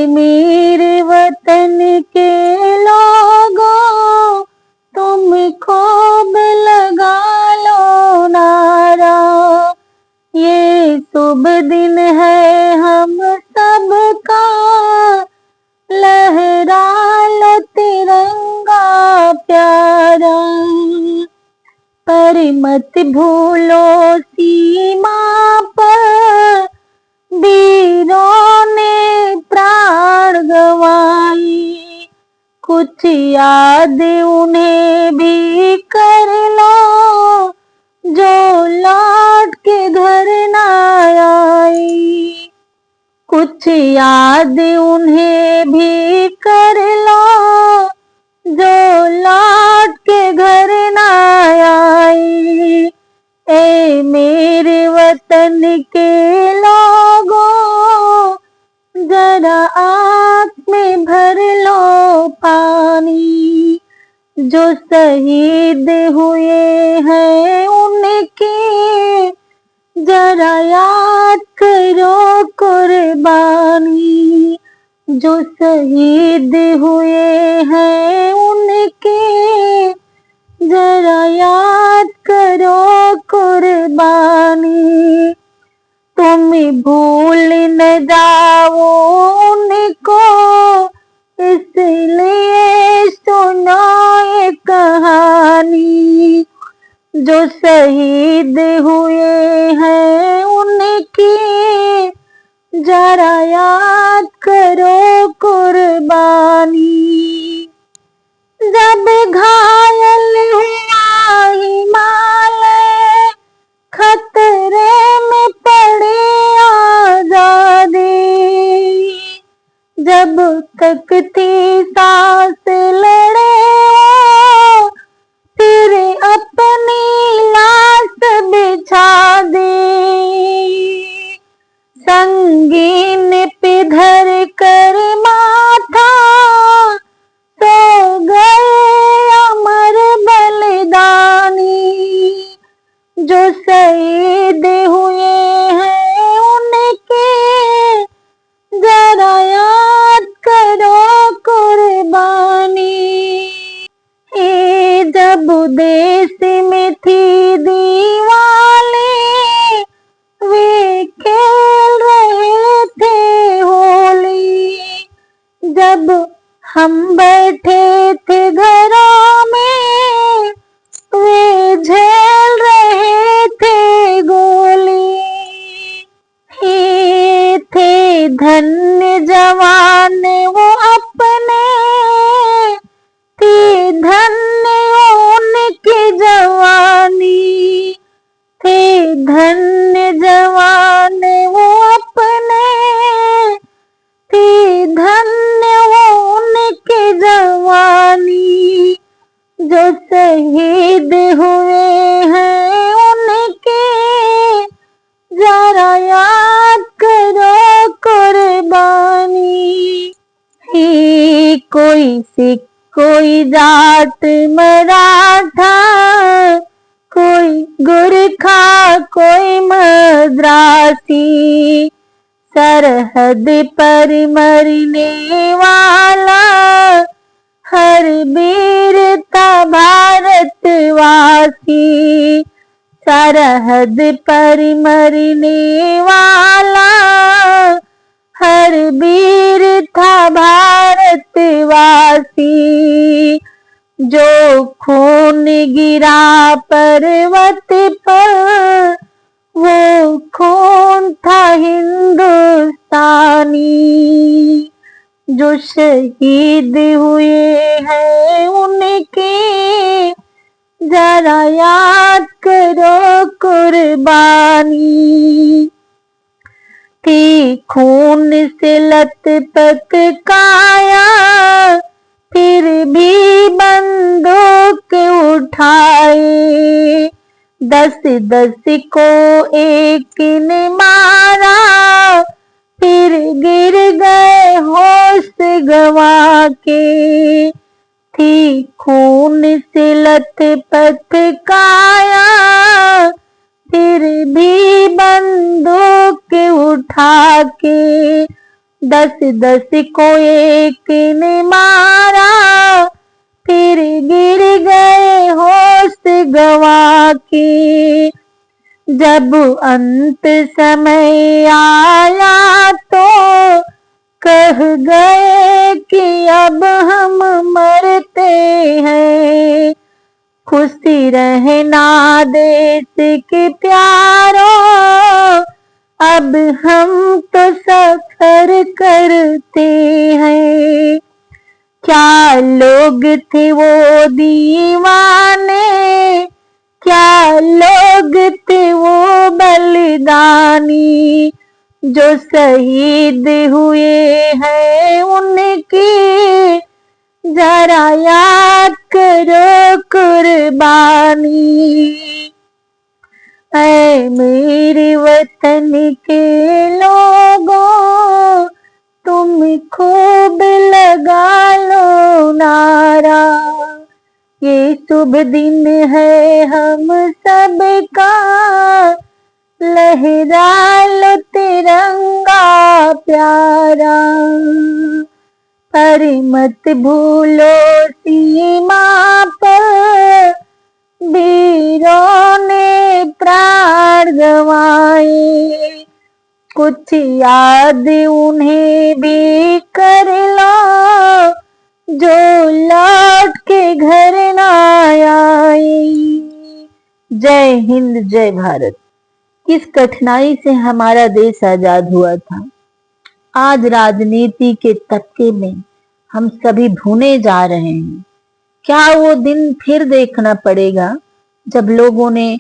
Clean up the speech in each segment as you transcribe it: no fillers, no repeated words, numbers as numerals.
मेरे वतन के लोगों, तुम खूब लगा लो नारा। ये शुभ दिन है हम सबका, लहरा लो तिरंगा प्यारा। पर मत भूलो सीमा पर वीरों ने प्राण गंवाई, कुछ याद उन्हें भी कर लो जो लौट के घर ना आई। कुछ याद उन्हें भी कर लो जो लौट के घर ना आई। ए मेरे वतन के लोगों, जरा आँख में भर लो पानी। जो शहीद हुए हैं उनकी जरा याद करो कुर्बानी। जो शहीद हुए हैं उनकी जरा याद करो कुर्बानी। तुम भूल न जाओ उनको, इसलिए सुनो ये कहानी। जो शहीद हुए हैं उनकी जरा याद करो कुर्बानी। जब घायल हुआ हिमालय, खतरे में पड़े आजादी। जब तक थी सांस लड़े फिर अपनी लाश बिछा दी। संगीन पे धर कर माथा सो गए अमर बलिदानी। जो शहीद हुए हैं उनके जरा याद करो कुर्बानी। ये जब देश में थी दीवाली, वे खेल रहे थे होली। जब हम बैठे थे घरों में, वे झेल रहे थे गोली। ये थे धन्य जवान वो अपने, थी धन्य उनकी जवानी। थे धन्य जवान वो अपने, थी धन्य वो उनकी जवानी। जो शहीद हुए हैं उनके जरा याद करो कुर्बानी। ही कोई सिख कोई जाट मराठा, कोई गुरखा कोई मद्रासी। सरहद पर मरने वाला हर वीर था भारतवासी। सरहद पर मरने वाला हर वीर था भारतवासी। जो खून गिरा पर्वत पर वो खून था हिंदुस्तानी। जो शहीद हुए हैं उनके जरा याद करो कुर्बानी। थी खून से लथपथ काया, फिर भी बंदूक उठाए। 10-10 को एक ने मारा, फिर गिर गए होश गंवा के। थी खून से लथपथ काया, फिर भी बंदूक उठा के दस दस को एक ने मारा, फिर गिर गए होश गवा के। जब अंत समय आया तो कह गए कि अब हम मरते हैं। खुशी रहना देश के प्यारों, अब हम तो सफर करते हैं। क्या लोग थे वो दीवाने, क्या लोग थे वो बलिदानी, जो शहीद हुए हैं उनकी जरा याद करो कुर्बानी। ऐ मेरे वतन के लोगों, तुम खूब लगा लो नारा। ये शुभ दिन है हम सबका, लहरा लो तिरंगा प्यारा। पर मत भूलो सीमा पर वीरों ने प्राण गंवाए। कुछ याद उन्हें भी कर लो, जो लौट के घर ना आए। जय हिंद, जय भारत। किस कठिनाई से हमारा देश आजाद हुआ था। आज राजनीति के तबके में हम सभी भुने जा रहे हैं। क्या वो दिन फिर देखना पड़ेगा जब लोगों ने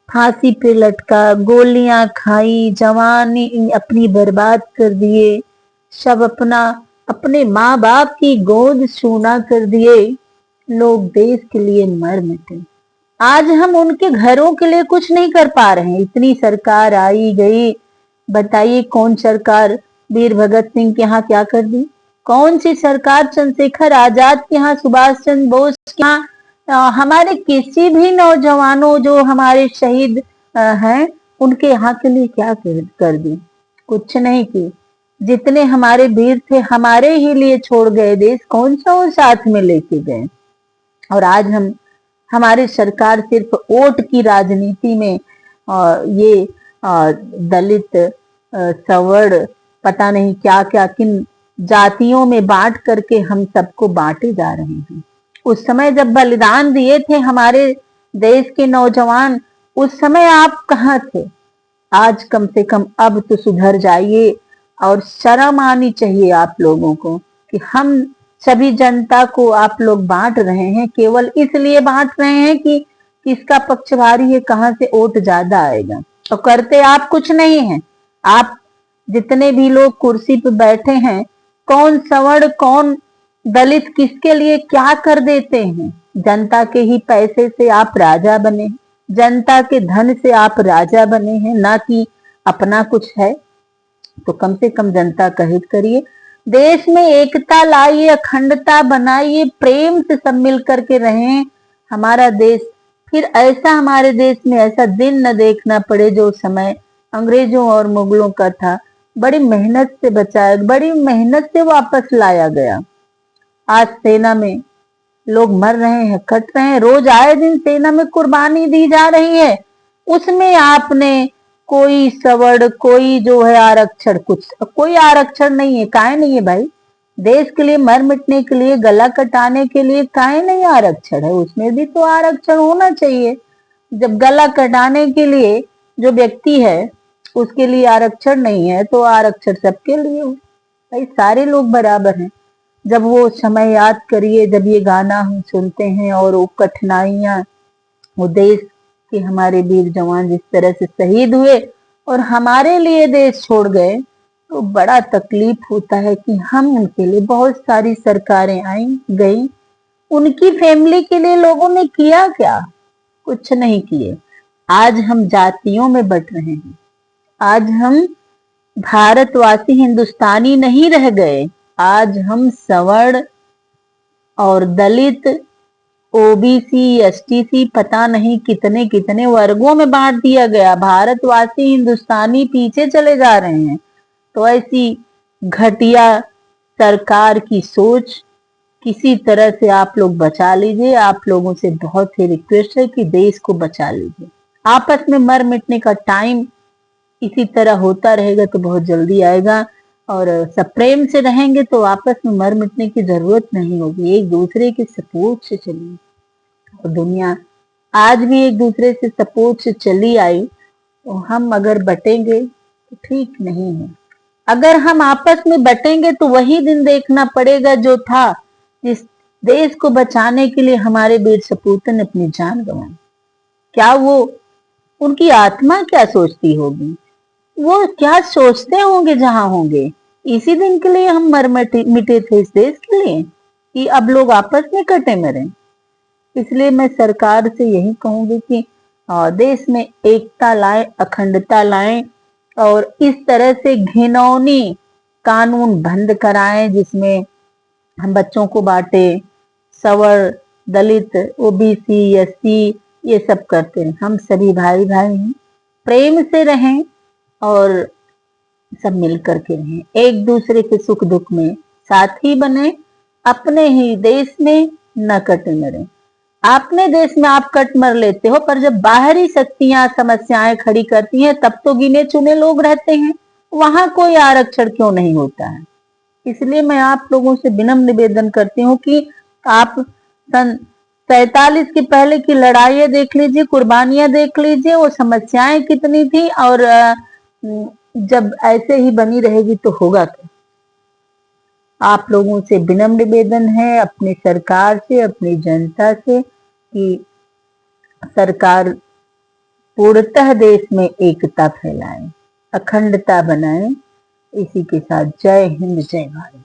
फांसी पे लटका, गोलियां खाई, जवानी अपनी बर्बाद कर दिए, सब अपने माँ बाप की गोद सूना कर दिए। लोग देश के लिए मर मिटे। आज हम उनके घरों के लिए कुछ नहीं कर पा रहे हैं। इतनी सरकार आई गई, बताइए कौन सरकार वीर भगत सिंह के यहाँ क्या कर दी? कौन सी सरकार चंद्रशेखर आजाद के यहाँ, सुभाष चंद्र बोस के यहाँ, हमारे किसी भी नौजवानों जो हमारे शहीद हैं उनके यहाँ के लिए क्या कर दी? कुछ नहीं की। जितने हमारे वीर थे हमारे ही लिए छोड़ गए देश, कौन सा वो साथ में लेके गए? और आज हमारी सरकार सिर्फ वोट की राजनीति में ये दलित, सवर्ण, पता नहीं क्या क्या किन जातियों में बांट करके हम सबको बांटे जा रहे हैं। उस समय जब बलिदान दिए थे हमारे देश के नौजवान, उस समय आप कहाँ थे? आज कम से कम अब तो सुधर जाइए और शर्म आनी चाहिए आप लोगों को कि हम सभी जनता को आप लोग बांट रहे हैं। केवल इसलिए बांट रहे हैं कि किसका पक्षवारी है, कहां से वोट ज्यादा आएगा। तो करते आप कुछ नहीं है। आप जितने भी लोग कुर्सी पे बैठे हैं, कौन सवर्ण कौन दलित किसके लिए क्या कर देते हैं? जनता के ही पैसे से आप राजा बने, जनता के धन से आप राजा बने हैं, ना कि अपना कुछ है। तो कम से कम जनता का हित करिए, देश में एकता लाइए, अखंडता बनाइए, प्रेम से सब मिल करके रहें। हमारा देश फिर ऐसा, हमारे देश में ऐसा दिन न देखना पड़े जो समय अंग्रेजों और मुगलों का था। बड़ी मेहनत से बचाया, बड़ी मेहनत से वापस लाया गया। आज सेना में लोग मर रहे हैं, कट रहे हैं, रोज आए दिन सेना में कुर्बानी दी जा रही है। उसमें आपने कोई सवर्ण, कोई जो है आरक्षण, कुछ कोई आरक्षण नहीं है। काहे नहीं है भाई? देश के लिए मर मिटने के लिए, गला कटाने के लिए काहे नहीं आरक्षण है? उसमें भी तो आरक्षण होना चाहिए। जब गला कटाने के लिए जो व्यक्ति है उसके लिए आरक्षण नहीं है तो आरक्षण सबके लिए हो भाई, सारे लोग बराबर हैं। जब वो समय याद करिए, जब ये गाना हम सुनते हैं और वो कठिनाइयां, वो देश के हमारे वीर जवान जिस तरह से शहीद हुए और हमारे लिए देश छोड़ गए, तो बड़ा तकलीफ होता है कि हम उनके लिए, बहुत सारी सरकारें आई गई, उनकी फैमिली के लिए लोगों ने किया क्या? कुछ नहीं किए। आज हम जातियों में बट रहे हैं। आज हम भारतवासी, हिंदुस्तानी नहीं रह गए। आज हम सवर्ण और दलित, ओबीसी, एसटीसी, पता नहीं कितने कितने वर्गों में बांट दिया गया। भारतवासी, हिंदुस्तानी पीछे चले जा रहे हैं। तो ऐसी घटिया सरकार की सोच किसी तरह से आप लोग बचा लीजिए। आप लोगों से बहुत ही रिक्वेस्ट है कि देश को बचा लीजिए। आपस में मर मिटने का टाइम इसी तरह होता रहेगा तो बहुत जल्दी आएगा, और सब प्रेम से रहेंगे तो आपस में मर मिटने की जरूरत नहीं होगी। एक दूसरे के सपोर्ट से चलिए, और दुनिया आज भी एक दूसरे से सपोर्ट से चली आई, तो हम अगर बटेंगे तो ठीक नहीं है। अगर हम आपस में बटेंगे तो वही दिन देखना पड़ेगा जो था, जिस देश को बचाने के लिए हमारे वीर सपूतों ने अपनी जान गंवाई। क्या वो, उनकी आत्मा क्या सोचती होगी, वो क्या सोचते होंगे जहां होंगे। इसी दिन के लिए हम मर मिटे थे इस देश के लिए, कि अब लोग आपस में कटे मरे। इसलिए मैं सरकार से यही कहूंगी कि देश में एकता लाए, अखंडता लाएं, और इस तरह से घिनौनी कानून बंद कराएं जिसमें हम बच्चों को बांटे, सवर, दलित, ओबीसी, एससी, ये सब करते हैं। हम सभी भाई भाई हैं, प्रेम से रहें और सब मिल करके रहें, एक दूसरे के सुख दुख में साथी बने, अपने ही देश में न कट मरे। अपने देश में आप कट मर लेते हो, पर जब बाहरी शक्तियां समस्याएं खड़ी करती हैं तब तो गिने चुने लोग रहते हैं, वहां कोई आरक्षण क्यों नहीं होता है। इसलिए मैं आप लोगों से विनम्र निवेदन करती हूँ कि आप सन 47 के पहले की लड़ाइयाँ देख लीजिए, कुर्बानियां देख लीजिए, वो समस्याएं कितनी थी, और जब ऐसे ही बनी रहेगी तो होगा क्या। आप लोगों से विनम्र निवेदन है, अपनी सरकार से, अपनी जनता से, कि सरकार पूर्णतः देश में एकता फैलाए, अखंडता बनाए। इसी के साथ जय हिंद, जय भारत।